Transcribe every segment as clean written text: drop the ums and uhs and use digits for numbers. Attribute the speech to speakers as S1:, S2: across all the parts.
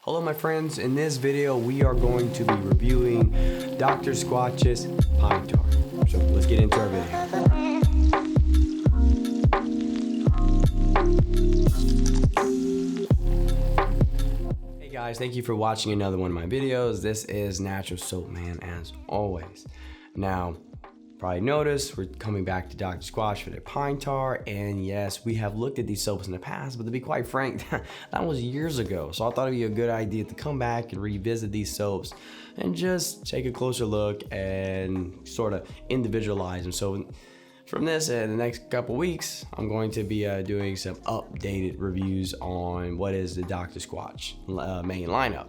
S1: Hello my friends, in this video we are going to be reviewing Dr. Squatch's Pine Tar. So let's get into our video. Hey guys, thank you for watching another one of my videos. This is Natural Soap Man as always. Now, probably noticed we're coming back to Dr. Squatch for their Pine Tar, and yes, we have looked at these soaps in the past, but to be quite frank, that was years ago. So I thought it'd be a good idea to come back and revisit these soaps and just take a closer look and sort of individualize them. So from this, in the next couple weeks, I'm going to be doing some updated reviews on what is the Dr. Squatch main lineup.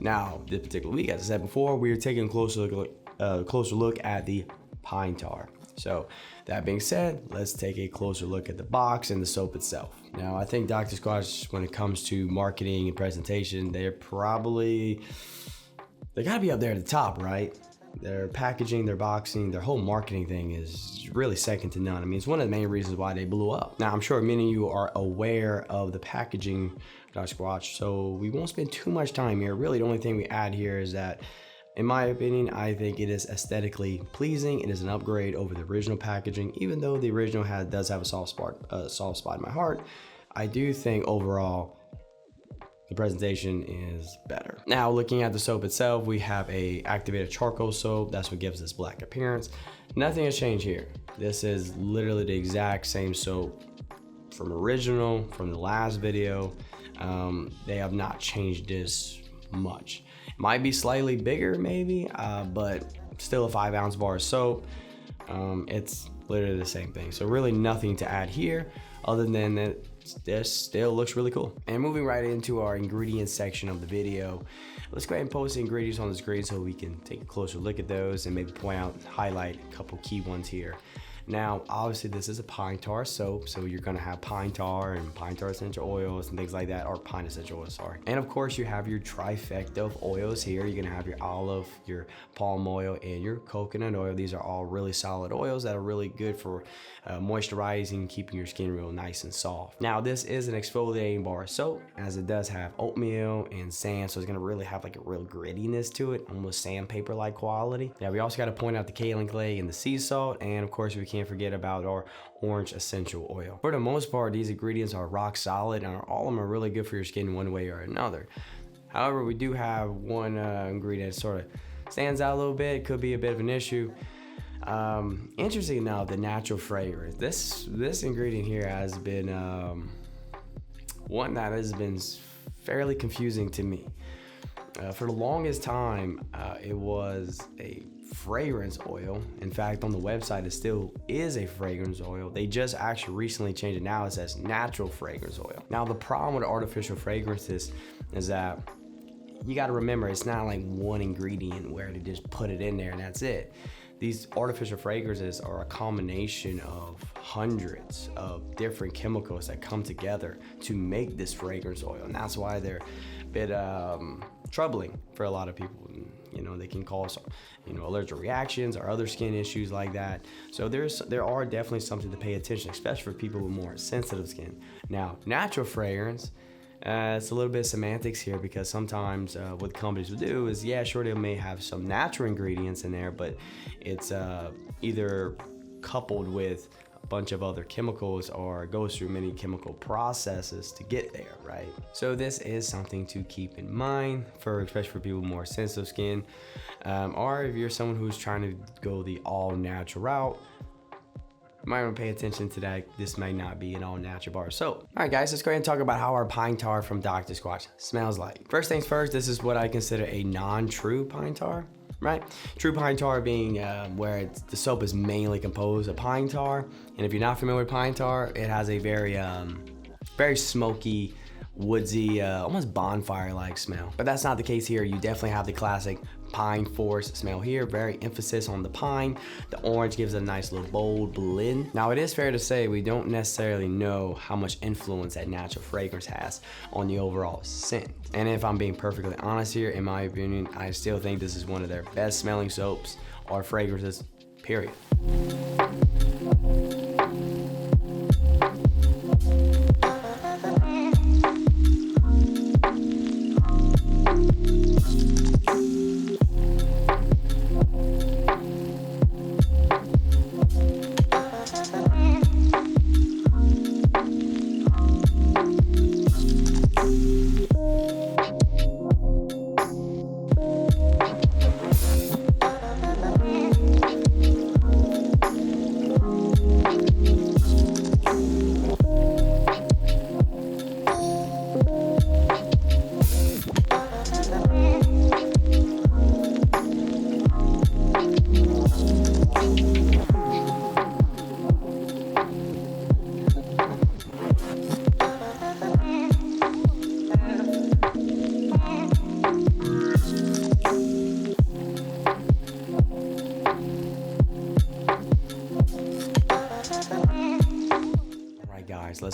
S1: Now, this particular week, as I said before, we're taking a closer look at the Pine Tar. So that being said, let's take a closer look at the box and the soap itself. Now, I think Dr. Squatch, when it comes to marketing and presentation, they gotta be up there at the top, right? Their packaging, their boxing, their whole marketing thing is really second to none. I mean, it's one of the main reasons why they blew up. Now, I'm sure many of you are aware of the packaging of Dr. Squatch, so we won't spend too much time here. Really, the only thing we add here is that, in my opinion, I think it is aesthetically pleasing. It is an upgrade over the original packaging. Even though the original does have a soft spot in my heart, I do think overall the presentation is better. Now, looking at the soap itself, we have a activated charcoal soap. That's what gives this black appearance. Nothing has changed here. This is literally the exact same soap from the last video. They have not changed this much. It might be slightly bigger maybe, but still a 5-ounce bar of soap. It's literally the same thing. So really nothing to add here other than that this still looks really cool. And moving right into our ingredients section of the video, let's go ahead and post the ingredients on the screen so we can take a closer look at those and maybe point out, highlight a couple key ones here. Now, obviously this is a pine tar soap, so you're gonna have pine tar and pine tar essential oils and things like that, or pine essential oils, sorry. And of course you have your trifecta of oils here. You're gonna have your olive, your palm oil, and your coconut oil. These are all really solid oils that are really good for moisturizing, keeping your skin real nice and soft. Now, this is an exfoliating bar of soap, as it does have oatmeal and sand, so it's gonna really have like a real grittiness to it, almost sandpaper-like quality. Now, we also gotta point out the kaolin clay and the sea salt, and of course we can't forget about our orange essential oil. For the most part, these ingredients are rock solid, and all of them are really good for your skin one way or another. However, we do have one ingredient that sort of stands out a little bit, could be a bit of an issue. Interesting enough, the natural fragrance. This ingredient here has been one that has been fairly confusing to me. For the longest time, it was a fragrance oil. In fact, on the website, it still is a fragrance oil. They just actually recently changed it. Now it says natural fragrance oil. Now, the problem with artificial fragrances is that you got to remember, it's not like one ingredient where they just put it in there and that's it. These artificial fragrances are a combination of hundreds of different chemicals that come together to make this fragrance oil, and that's why they're a bit troubling for a lot of people. You know, they can cause, allergic reactions or other skin issues like that. So there are definitely something to pay attention, especially for people with more sensitive skin. Now, natural fragrance, it's a little bit of semantics here, because sometimes what companies will do is, yeah, sure, they may have some natural ingredients in there, but it's either coupled with a bunch of other chemicals or goes through many chemical processes to get there, right? So this is something to keep in mind, especially for people with more sensitive skin, or if you're someone who's trying to go the all natural route. You might want to pay attention to that. This may not be an all natural bar of soap. All right, guys, let's go ahead and talk about how our pine tar from Dr. Squatch smells like. First things first, this is what I consider a non-true pine tar, right? True pine tar being where the soap is mainly composed of pine tar. And if you're not familiar with pine tar, it has a very smoky, woodsy, almost bonfire-like smell. But that's not the case here. You definitely have the classic pine forest smell here. Very emphasis on the pine. The orange gives it a nice little bold blend. Now, it is fair to say we don't necessarily know how much influence that natural fragrance has on the overall scent. And if I'm being perfectly honest here, in my opinion, I still think this is one of their best smelling soaps or fragrances, period.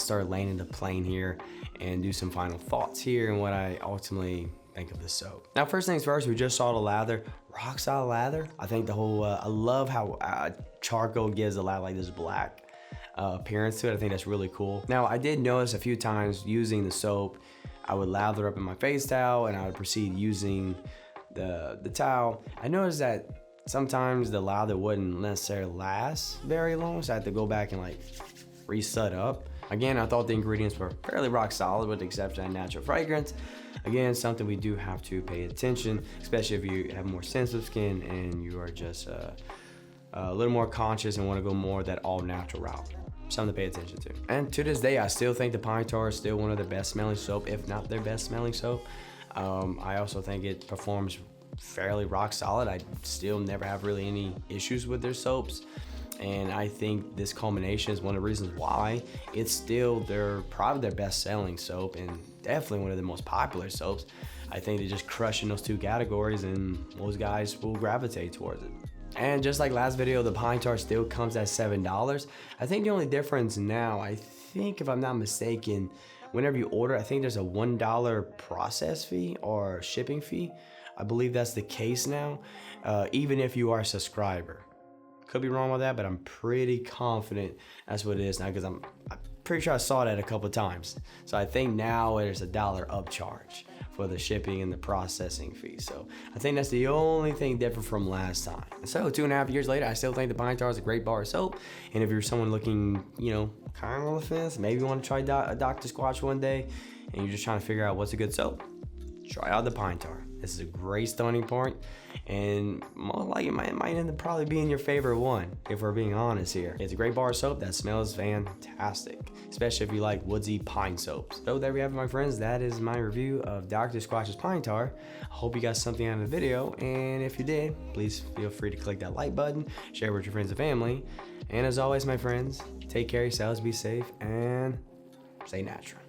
S1: let's start laying into plane here and do some final thoughts here and what I ultimately think of the soap. Now, first things first, we just saw the lather, rock solid lather. I think the whole, I love how charcoal gives the lather like this black appearance to it. I think that's really cool. Now, I did notice a few times using the soap, I would lather up in my face towel and I would proceed using the towel. I noticed that sometimes the lather wouldn't necessarily last very long, so I had to go back and like reset up. Again, I thought the ingredients were fairly rock solid with the exception of natural fragrance. Again, something we do have to pay attention, especially if you have more sensitive skin and you are just a little more conscious and want to go more that all natural route. Something to pay attention to. And to this day, I still think the Pine Tar is still one of the best smelling soap, if not their best smelling soap. I also think it performs fairly rock solid. I still never have really any issues with their soaps. And I think this culmination is one of the reasons why it's still probably their best selling soap and definitely one of the most popular soaps. I think they're just crushing those two categories and most guys will gravitate towards it. And just like last video, the Pine Tar still comes at $7. I think the only difference now, I think if I'm not mistaken, whenever you order, I think there's a $1 process fee or shipping fee. I believe that's the case now, even if you are a subscriber. Could be wrong with that, but I'm pretty confident that's what it is now because I'm pretty sure I saw that a couple of times. So I think now there's a $1 upcharge for the shipping and the processing fee. So I think that's the only thing different from last time. So 2.5 years later, I still think the Pine Tar is a great bar of soap. And if you're someone looking, you know, kind of on the fence, maybe you want to try a Dr. Squatch one day and you're just trying to figure out what's a good soap, try out the Pine Tar. This is a great starting point, and more likely it might end up probably being your favorite one, if we're being honest here. It's a great bar of soap that smells fantastic, especially if you like woodsy pine soaps. So there we have it, my friends. That is my review of Dr. Squatch's Pine Tar. I hope you got something out of the video, and if you did, please feel free to click that like button, share with your friends and family, and as always, my friends, take care of yourselves, be safe, and stay natural.